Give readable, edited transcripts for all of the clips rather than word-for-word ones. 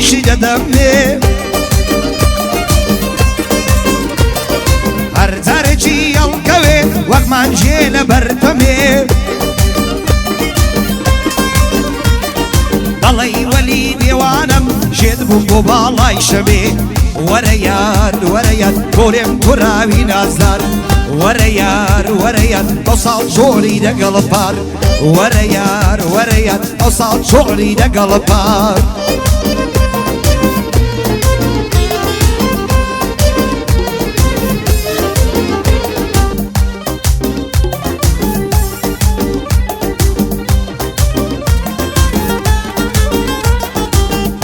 ئیشی دەدەمێ هەر جارێکی هەڵکەوێ وەک مانجێ لە بەردەمێ دەڵێی وەلی دێوانم ژێت بووم بۆ باڵای شەبێ وەرە یار وەرە یار بۆ لێم کوڕاوی نازدار وەرە یار وەرە یار ئەو ساڵ زۆری لەگەڵ پار وەرە یار وەرە یار ئەو ساڵ زۆری لەگەڵ پار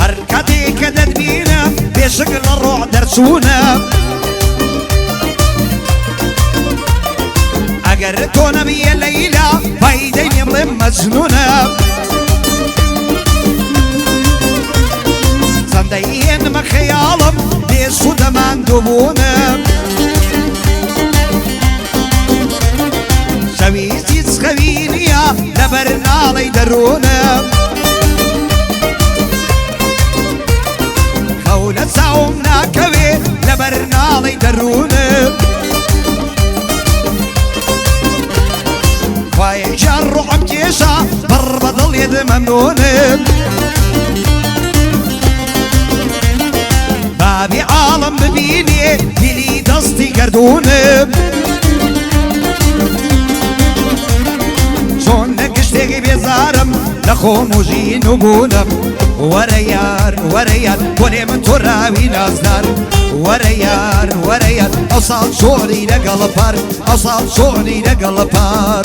هەر کاتێک کە دەتبینم بێشک لە ڕۆح دەرچوونە ئەگەر تۆ نەبیە لەیلا فایدەی نیە بڵێم مەجنونە چەندەی هێنمە خەیاڵم بێسوودە ماندووبوونە شەویستی چخەوی نییە لەبەر ناڵەی دەروونە خەو لە چاوم ناکەوێ لەبەر ناڵەی دەروونە وایەکیان ڕۆحم کێشە بڕ بە دڵێت مەمنونم بابی عاڵم ببینێ دیلی دەستی گەردوونم چۆن لە گشتێکی بێزارم لە خۆم و ژین و بوونم وەرە یار وەرە یار بۆ لێ من تۆراوی نازدار وەرە یار وەرە یار ئەو ساڵ زۆری لەگەڵ پار ئەو ساڵ زۆری لەگەڵ پار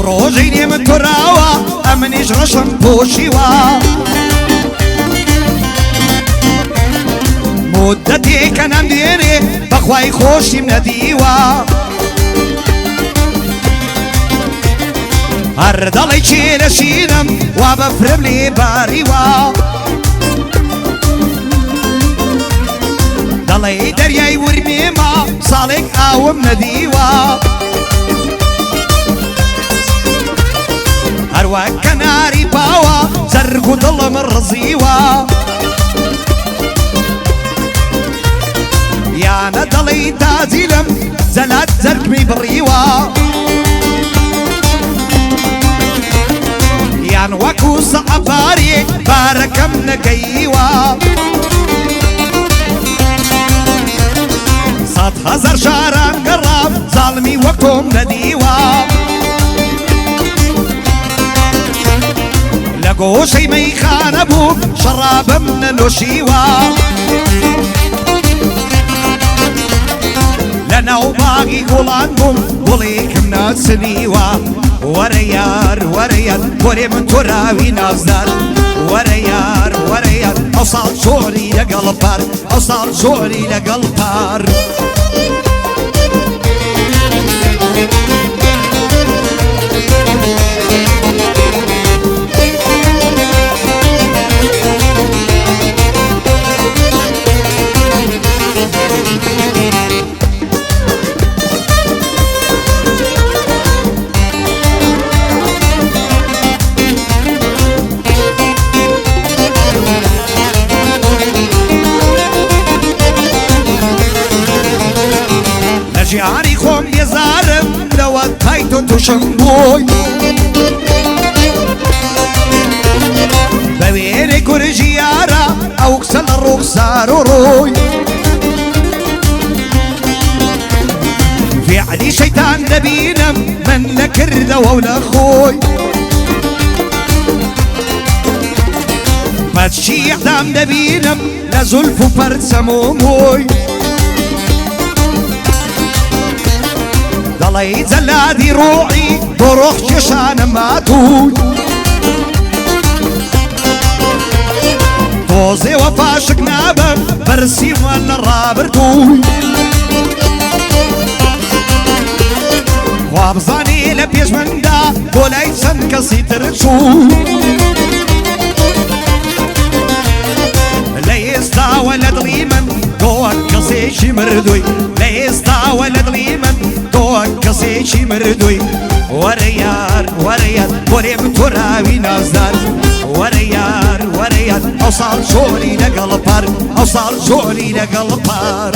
ڕۆژەی نێ من تۆراوە ئەمنیش ڕەشم پۆشیوە مودەتێکە نەمدێنێ بەخوای خۆشیم نەدیوە هەر دەڵی چێرەشینم وا بەفرم لێ باریوە دەڵێ دەریای ورمێمە ساڵێک ئاوم نەدیوە هەروەک کەناری پاوە زەرگ و دڵم ڕزیوە یانە دەڵێی تازیلم جەلات زەرگمی بڕیوە یان وەکو سەعەبارێک بارەکەم نەگەیوە سەد هەزار شاران گەڕام زاڵمی وەک تۆم نەدیوە لە گۆشەی مەیخانە بوو شەڕابم نەنۆشیوە لە ناو باغی گوڵان بووم گوڵێکم ناسنیوە وەرە یار وەرە یار بۆ لێ من تۆراوی نازدار وەرە یار وەرە یار ئەو ساڵ زۆری لەگەڵ پار ئەو ساڵ زۆری لەگەڵ پار ژیانی خۆم بێزارم لەوە تایت و تووشم بووی بە وێنێ کورژی یارە ئەو کسە لە ڕوخسار و ڕووی فیعلی شەیتان دەبینم من نەکردەوە و لە خۆی بەچی ئەحدام دەبینم لە زولف و پەرچەم و مووی دەڵێی جەلادی ڕۆعی بۆ ڕۆخ کێشانم ماتووی تۆزێ وە پاشک نابم بەرسیمە لە ڕابردووی وابزانێ لە پێشمەندا بۆ لای چەند کەسی تر چوو لە ئێستاوە لە دڵی من تۆ کەسێکی مردووی لە ئێستاوە لە دڵی من تۆ کەسێکی مردووی وەرە یار وەرە یار بۆ لێم تۆراوی نازدار وەرە یار وەرە یار ئەو ساڵ زۆری لەگەڵ پار ئەو ساڵ زۆری لەگەڵ پار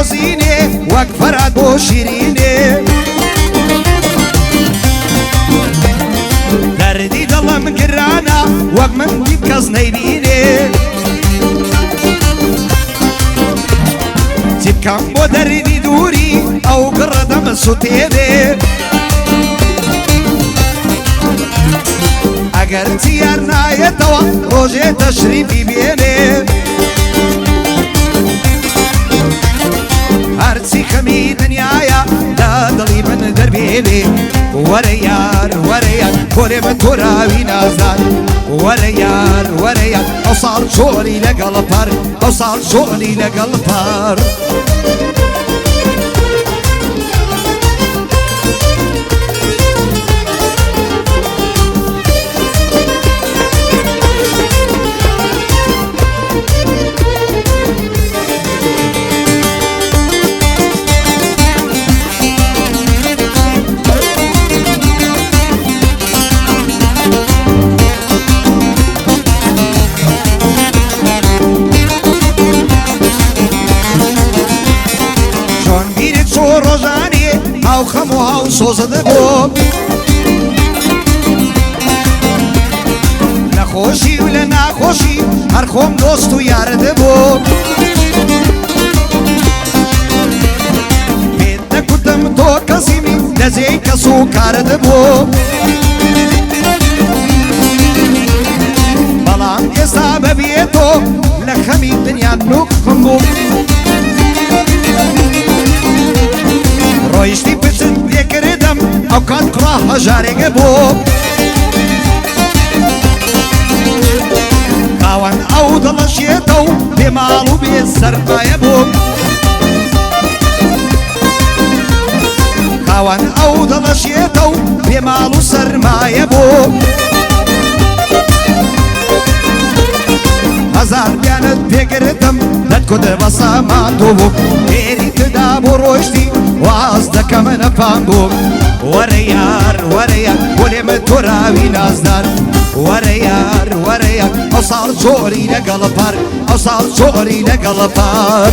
بۆزینێ وەک فەرات بۆ شیرینێ دەردی دڵم گرانە وەک من دیب کەس نەیبینێ چی بکەم بۆ دەردی دووری ئەو گڕە دەمە سوتێنێ ئەگەر چیار نایەتەوە ڕۆژێ تەشریفی بێنێ هەرچی خەمی دنیاە لە دڵی من دەربێنێ وەرە یار وەرە یار بۆ لێمە تۆراوی نازدار وەرە یار وەرە یار ئەو ساڵ زۆری لەگەڵ پار ئەو ساڵ زۆری لەگەڵ پار هاو خەم و هاو سۆزە دەبۆ لە خۆشی و لە ناخۆشی هەر خۆم دۆست و یارە دەبۆ پێت نەکوتم تۆ کەسیمی دەجێی کەس و کارە دەبۆ بەڵام ئێستا بەبێتۆ لە خەمی دنیا نوقم بوو ڕۆیشتی پشت پێکردم ئەو کات کوڕا هەژارێکە بۆ خاوەن ئەو دڵەشێتە و بێماڵ و بێ سەرمایە بۆ خاوەن ئەو دڵەشێتە و بێماڵ و سەرمایە بۆ هەزار بیانت پێگرتم دەتکوتە بە ساماندوو بوو فێری تدا بۆ ڕۆیشتی واز دەکەمە نەپام بوو وەرە یار وەرە یار بۆ لێمە تۆراوی نازدار وەرە یار وەرە یار ئەو ساڵ زۆری لەگەڵ پار ئەو ساڵ زۆری لەگەڵ پار